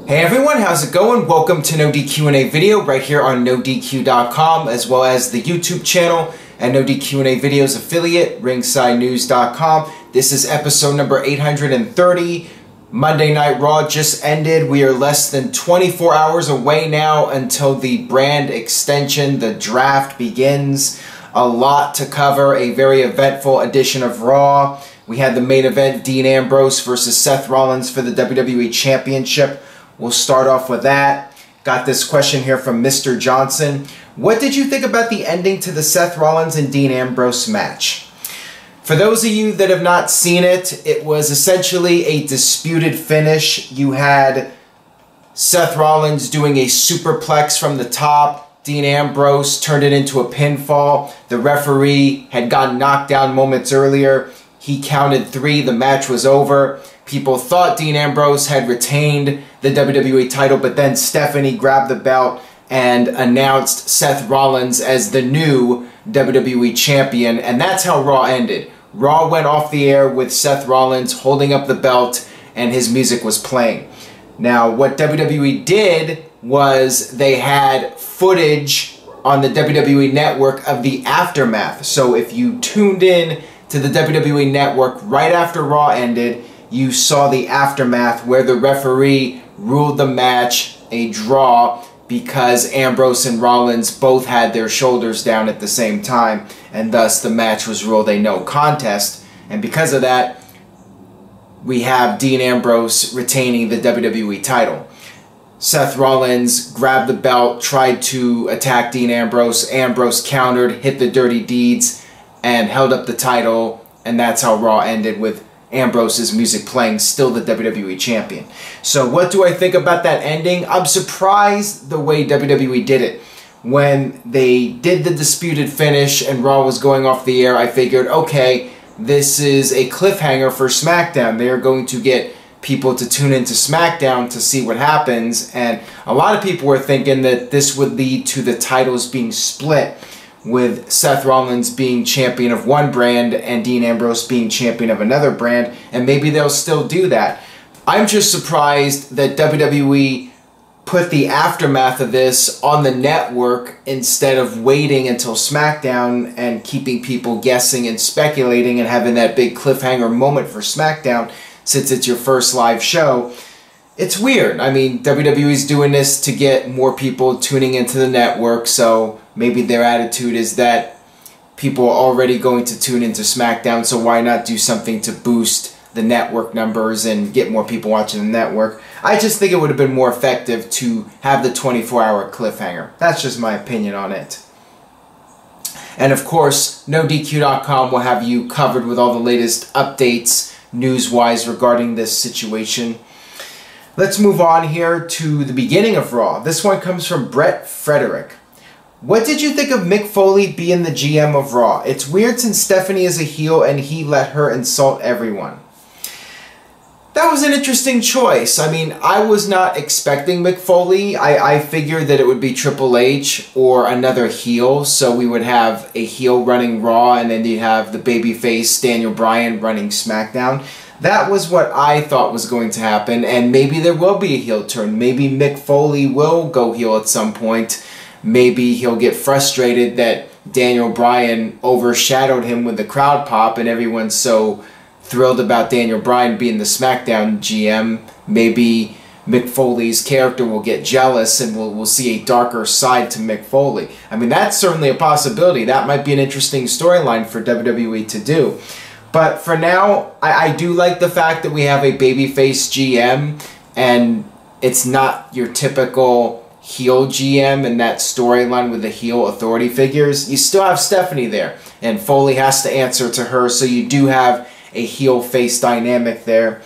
Hey everyone, how's it going? Welcome to NoDQ&A video right here on NoDQ.com, as well as the YouTube channel and NoDQ&A videos affiliate, ringsidenews.com. This is episode number 830. Monday Night Raw just ended. We are less than 24 hours away now until the brand extension, the draft, begins. A lot to cover, a very eventful edition of Raw. We had the main event, Dean Ambrose versus Seth Rollins for the WWE Championship. We'll start off with that. Got this question here from Mr. Johnson. What did you think about the ending to the Seth Rollins and Dean Ambrose match? For those of you that have not seen it, it was essentially a disputed finish. You had Seth Rollins doing a superplex from the top. Dean Ambrose turned it into a pinfall. The referee had gotten knocked down moments earlier. He counted 3. The match was over. People thought Dean Ambrose had retained the WWE title, but then Stephanie grabbed the belt and announced Seth Rollins as the new WWE Champion, and that's how Raw ended. Raw went off the air with Seth Rollins holding up the belt and his music was playing. Now, what WWE did was they had footage on the WWE Network of the aftermath. So if you tuned in to the WWE Network right after Raw ended, you saw the aftermath where the referee ruled the match a draw because Ambrose and Rollins both had their shoulders down at the same time, and thus the match was ruled a no contest. And because of that, we have Dean Ambrose retaining the WWE title. Seth Rollins grabbed the belt, tried to attack Dean Ambrose. Ambrose countered, hit the dirty deeds, and held up the title, and that's how Raw ended, with Ambrose's music playing, still the WWE Champion. So what do I think about that ending? I'm surprised the way WWE did it. When they did the disputed finish and Raw was going off the air, I figured, okay, this is a cliffhanger for Smackdown. They are going to get people to tune into Smackdown to see what happens, and a lot of people were thinking that this would lead to the titles being split, with Seth Rollins being champion of one brand and Dean Ambrose being champion of another brand, and maybe they'll still do that. I'm just surprised that WWE put the aftermath of this on the network instead of waiting until SmackDown and keeping people guessing and speculating and having that big cliffhanger moment for SmackDown since it's your first live show. It's weird. I mean, WWE's doing this to get more people tuning into the network, so maybe their attitude is that people are already going to tune into SmackDown, so why not do something to boost the network numbers and get more people watching the network? I just think it would have been more effective to have the 24-hour cliffhanger. That's just my opinion on it. And of course, NoDQ.com will have you covered with all the latest updates, news-wise, regarding this situation. Let's move on here to the beginning of Raw. This one comes from Brett Frederick. What did you think of Mick Foley being the GM of Raw? It's weird since Stephanie is a heel and he let her insult everyone. That was an interesting choice. I mean, I was not expecting Mick Foley. I figured that it would be Triple H or another heel, so we would have a heel running Raw and then you have the babyface Daniel Bryan running SmackDown. That was what I thought was going to happen, and maybe there will be a heel turn. Maybe Mick Foley will go heel at some point. Maybe he'll get frustrated that Daniel Bryan overshadowed him with the crowd pop and everyone's so thrilled about Daniel Bryan being the SmackDown GM. Maybe Mick Foley's character will get jealous and we'll see a darker side to Mick Foley. I mean, that's certainly a possibility. That might be an interesting storyline for WWE to do. But for now, I do like the fact that we have a babyface GM and it's not your typical heel GM and that storyline with the heel authority figures. You still have Stephanie there and Foley has to answer to her, so you do have a heel-face dynamic there.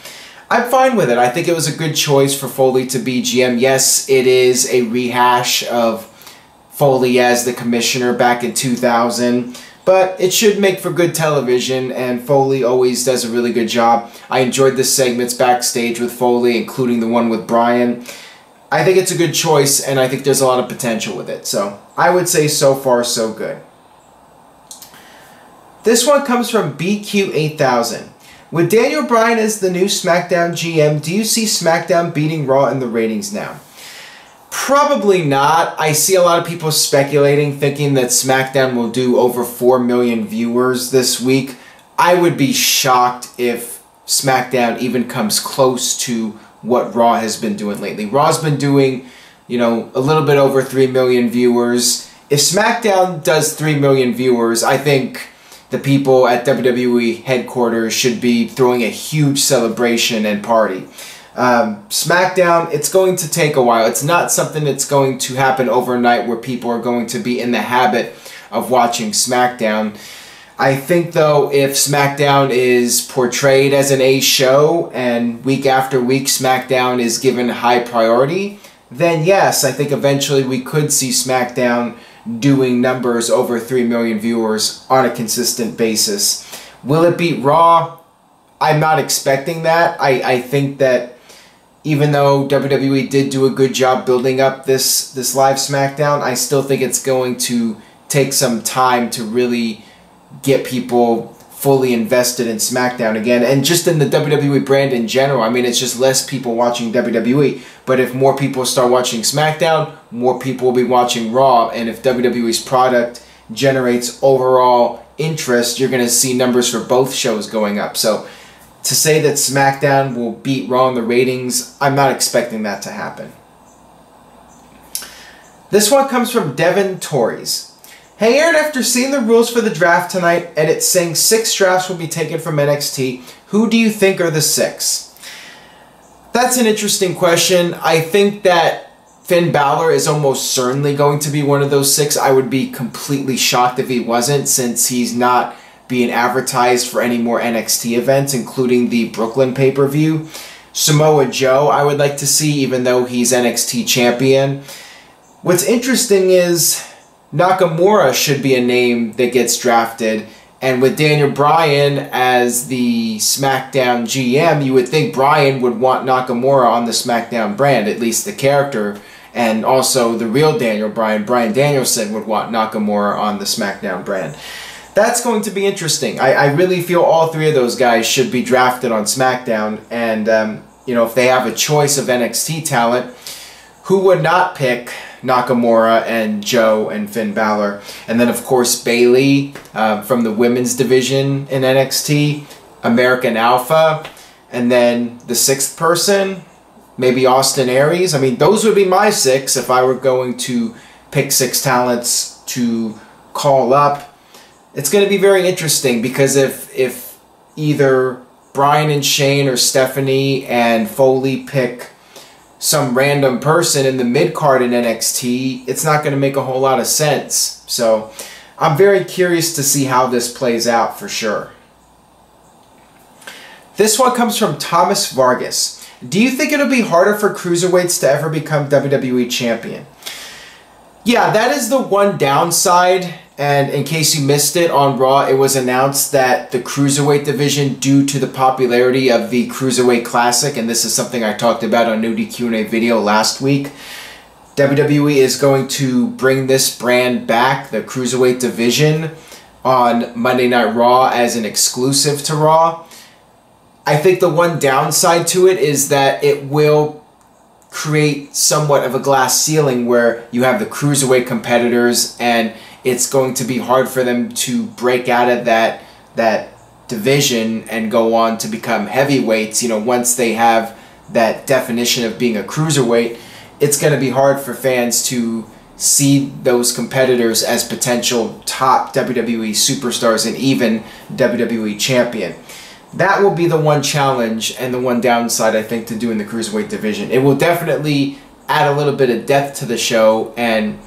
I'm fine with it. I think it was a good choice for Foley to be GM. Yes, it is a rehash of Foley as the commissioner back in 2000. But it should make for good television, and Foley always does a really good job. I enjoyed the segments backstage with Foley, including the one with Bryan. I think it's a good choice, and I think there's a lot of potential with it. So I would say so far, so good. This one comes from BQ8000. With Daniel Bryan as the new SmackDown GM, do you see SmackDown beating Raw in the ratings now? Probably not. I see a lot of people speculating, thinking that SmackDown will do over 4 million viewers this week. I would be shocked if SmackDown even comes close to what Raw has been doing lately. Raw's been doing, you know, a little bit over 3 million viewers. If SmackDown does 3 million viewers, I think the people at WWE headquarters should be throwing a huge celebration and party. SmackDown, it's going to take a while. It's not something that's going to happen overnight where people are going to be in the habit of watching SmackDown. I think, though, if SmackDown is portrayed as an A show and week after week SmackDown is given high priority, then yes, I think eventually we could see SmackDown doing numbers over 3 million viewers on a consistent basis. Will it beat Raw? I'm not expecting that. I think that even though WWE did do a good job building up this live SmackDown, I still think it's going to take some time to really get people fully invested in SmackDown again, and just in the WWE brand in general. I mean, it's just less people watching WWE, but if more people start watching SmackDown, more people will be watching Raw, and if WWE's product generates overall interest, you're going to see numbers for both shows going up. So to say that SmackDown will beat Raw in the ratings, I'm not expecting that to happen. This one comes from Devin Torres. Hey Aaron, after seeing the rules for the draft tonight, and it's saying 6 drafts will be taken from NXT, who do you think are the 6? That's an interesting question. I think that Finn Balor is almost certainly going to be one of those 6. I would be completely shocked if he wasn't, since he's not being advertised for any more NXT events, including the Brooklyn pay-per-view. Samoa Joe, I would like to see, even though he's NXT champion. What's interesting is Nakamura should be a name that gets drafted, and with Daniel Bryan as the SmackDown GM, you would think Bryan would want Nakamura on the SmackDown brand, at least the character, and also the real Daniel Bryan, Bryan Danielson, would want Nakamura on the SmackDown brand. That's going to be interesting. I really feel all 3 of those guys should be drafted on SmackDown, and you know, if they have a choice of NXT talent, who would not pick Nakamura and Joe and Finn Balor? And then, of course, Bayley from the women's division in NXT, American Alpha, and then the 6th person, maybe Austin Aries. I mean, those would be my 6 if I were going to pick 6 talents to call up. It's going to be very interesting, because if either Bryan and Shane or Stephanie and Foley pick some random person in the mid-card in NXT, it's not going to make a whole lot of sense. So I'm very curious to see how this plays out for sure. This one comes from Thomas Vargas. Do you think it'll be harder for cruiserweights to ever become WWE Champion? Yeah, that is the one downside. And in case you missed it, on Raw, it was announced that the Cruiserweight division, due to the popularity of the Cruiserweight Classic, and this is something I talked about on NoDQ&A video last week, WWE is going to bring this brand back, the Cruiserweight division, on Monday Night Raw as an exclusive to Raw. I think the one downside to it is that it will create somewhat of a glass ceiling where you have the Cruiserweight competitors, and it's going to be hard for them to break out of that division and go on to become heavyweights. You know, once they have that definition of being a cruiserweight, it's going to be hard for fans to see those competitors as potential top WWE superstars and even WWE Champion. That will be the one challenge and the one downside, I think, to doing the Cruiserweight division. It will definitely add a little bit of depth to the show and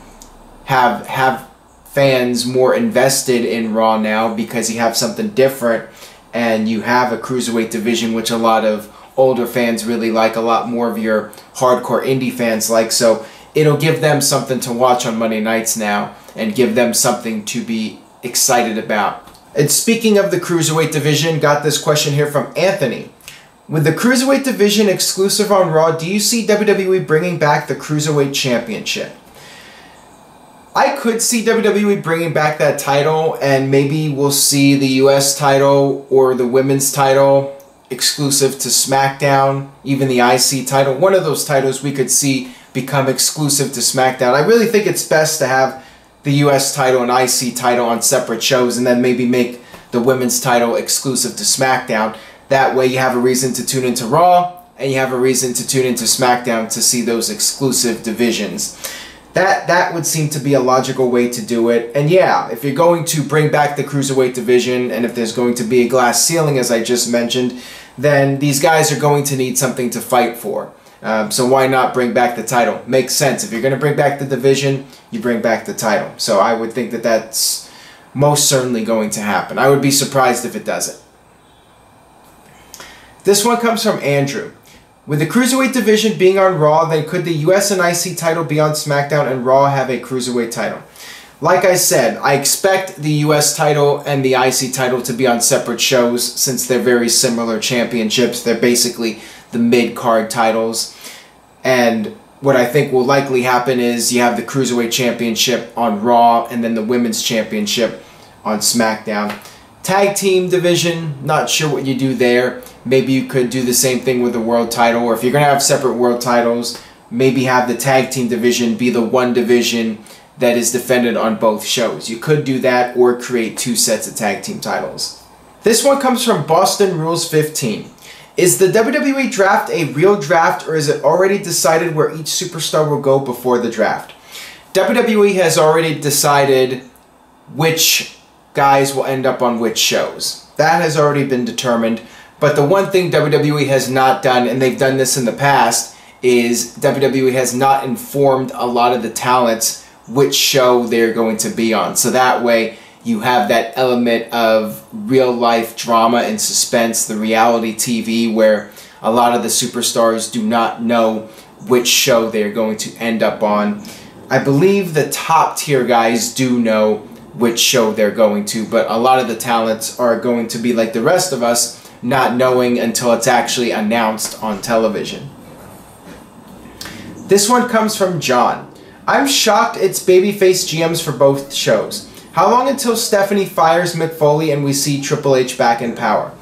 have fans more invested in Raw now, because you have something different and you have a Cruiserweight division, which a lot of older fans really like, a lot more of your hardcore indie fans like. So it'll give them something to watch on Monday nights now and give them something to be excited about. And speaking of the Cruiserweight division, got this question here from Anthony. With the Cruiserweight division exclusive on Raw, do you see WWE bringing back the Cruiserweight Championship? I could see WWE bringing back that title, and maybe we'll see the US title or the women's title exclusive to Smackdown, even the IC title. One of those titles we could see become exclusive to Smackdown. I really think it's best to have the US title and IC title on separate shows, and then maybe make the women's title exclusive to Smackdown. That way you have a reason to tune into Raw, and you have a reason to tune into Smackdown to see those exclusive divisions. That would seem to be a logical way to do it. And yeah, if you're going to bring back the Cruiserweight division, and if there's going to be a glass ceiling, as I just mentioned, then these guys are going to need something to fight for. So why not bring back the title? Makes sense. If you're going to bring back the division, you bring back the title. So I would think that that's most certainly going to happen. I would be surprised if it doesn't. This one comes from Andrew. With the Cruiserweight division being on Raw, then could the US and IC title be on SmackDown and Raw have a Cruiserweight title? Like I said, I expect the US title and the IC title to be on separate shows since they're very similar championships. They're basically the mid-card titles. And what I think will likely happen is you have the Cruiserweight Championship on Raw and then the Women's Championship on SmackDown. Tag team division, not sure what you do there. Maybe you could do the same thing with the world title, or if you're going to have separate world titles, maybe have the tag team division be the one division that is defended on both shows. You could do that, or create two sets of tag team titles. This one comes from Boston Rules 15. Is the WWE Draft a real draft, or is it already decided where each superstar will go before the draft? WWE has already decided which guys will end up on which shows. That has already been determined. But the one thing WWE has not done, and they've done this in the past, is WWE has not informed a lot of the talents which show they're going to be on. So that way you have that element of real life drama and suspense, the reality TV, where a lot of the superstars do not know which show they're going to end up on. I believe the top tier guys do know which show they're going to, but a lot of the talents are going to be like the rest of us, not knowing until it's actually announced on television. This one comes from John. I'm shocked it's babyface GMs for both shows. How long until Stephanie fires Mick Foley and we see Triple H back in power?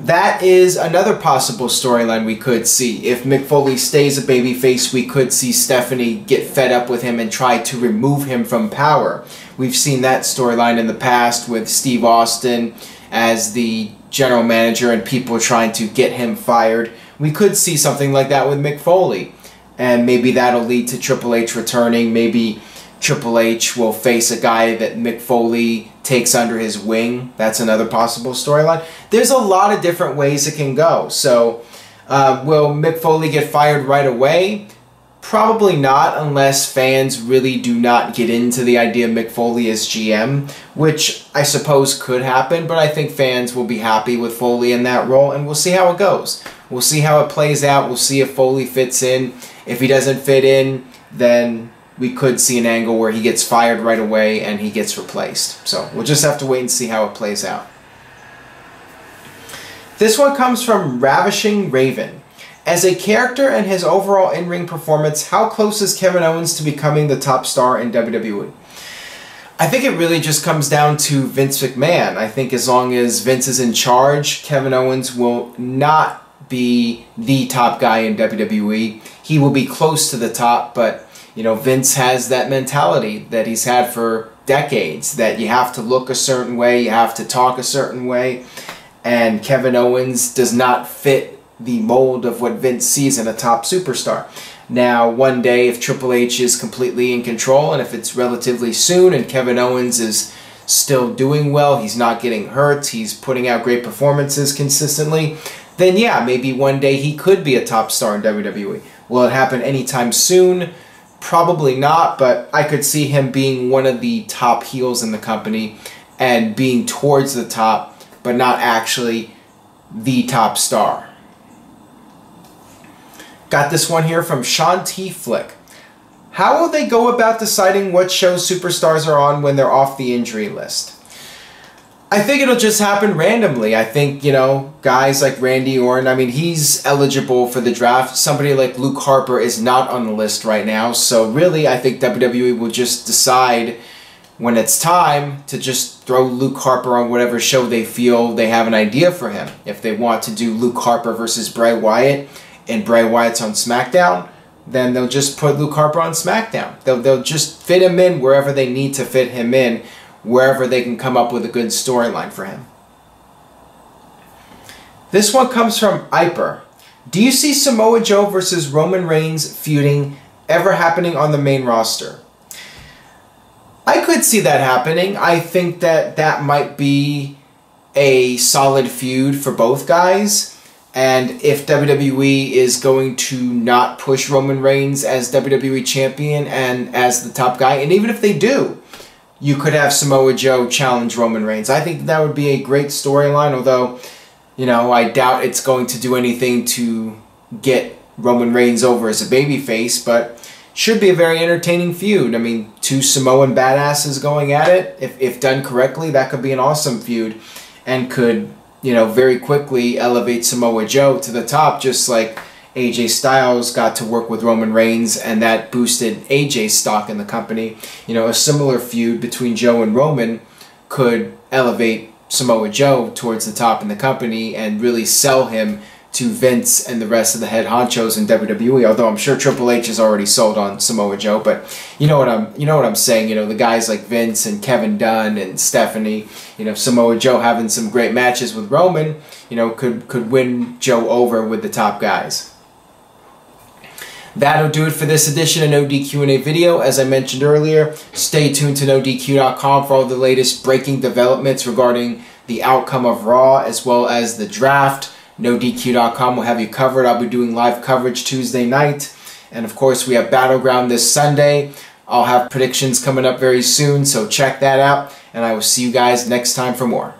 That is another possible storyline we could see. If Mick Foley stays a babyface, we could see Stephanie get fed up with him and try to remove him from power. We've seen that storyline in the past with Steve Austin as the general manager and people trying to get him fired. We could see something like that with Mick Foley. And maybe that'll lead to Triple H returning. Maybe Triple H will face a guy that Mick Foley takes under his wing. That's another possible storyline. There's a lot of different ways it can go. So, will Mick Foley get fired right away? Probably not, unless fans really do not get into the idea of Mick Foley as GM, which I suppose could happen, but I think fans will be happy with Foley in that role, and we'll see how it goes. We'll see how it plays out. We'll see if Foley fits in. If he doesn't fit in, then we could see an angle where he gets fired right away and he gets replaced. So we'll just have to wait and see how it plays out. This one comes from Ravishing Raven. As a character and his overall in-ring performance, how close is Kevin Owens to becoming the top star in WWE? I think it really just comes down to Vince McMahon. I think as long as Vince is in charge, Kevin Owens will not be the top guy in WWE. He will be close to the top, but you know, Vince has that mentality that he's had for decades, that you have to look a certain way, you have to talk a certain way, and Kevin Owens does not fit the mold of what Vince sees in a top superstar. Now, one day, if Triple H is completely in control, and if it's relatively soon, and Kevin Owens is still doing well, he's not getting hurt, he's putting out great performances consistently, then yeah, maybe one day he could be a top star in WWE. Will it happen anytime soon? Probably not, but I could see him being one of the top heels in the company and being towards the top, but not actually the top star. Got this one here from Sean T. Flick. How will they go about deciding what shows superstars are on when they're off the injury list? I think it'll just happen randomly. I think, you know, guys like Randy Orton, I mean, he's eligible for the draft. Somebody like Luke Harper is not on the list right now. So really, I think WWE will just decide when it's time to just throw Luke Harper on whatever show they feel they have an idea for him. If they want to do Luke Harper versus Bray Wyatt and Bray Wyatt's on SmackDown, then they'll just put Luke Harper on SmackDown. They'll just fit him in wherever they need to fit him in, wherever they can come up with a good storyline for him. This one comes from Iper. Do you see Samoa Joe versus Roman Reigns feuding ever happening on the main roster? I could see that happening. I think that that might be a solid feud for both guys. And if WWE is going to not push Roman Reigns as WWE Champion and as the top guy, and even if they do, you could have Samoa Joe challenge Roman Reigns. I think that would be a great storyline, although, you know, I doubt it's going to do anything to get Roman Reigns over as a babyface, but should be a very entertaining feud. I mean, two Samoan badasses going at it. If done correctly, that could be an awesome feud and could, you know, very quickly elevate Samoa Joe to the top, just like AJ Styles got to work with Roman Reigns, and that boosted AJ's stock in the company. You know, a similar feud between Joe and Roman could elevate Samoa Joe towards the top in the company and really sell him to Vince and the rest of the head honchos in WWE. Although I'm sure Triple H is already sold on Samoa Joe, but you know what I'm saying. You know, the guys like Vince and Kevin Dunn and Stephanie. You know, Samoa Joe having some great matches with Roman, you know, could win Joe over with the top guys. That'll do it for this edition of NoDQ&A video. As I mentioned earlier, stay tuned to NoDQ.com for all the latest breaking developments regarding the outcome of Raw as well as the draft. NoDQ.com will have you covered. I'll be doing live coverage Tuesday night. And of course, we have Battleground this Sunday. I'll have predictions coming up very soon, so check that out. And I will see you guys next time for more.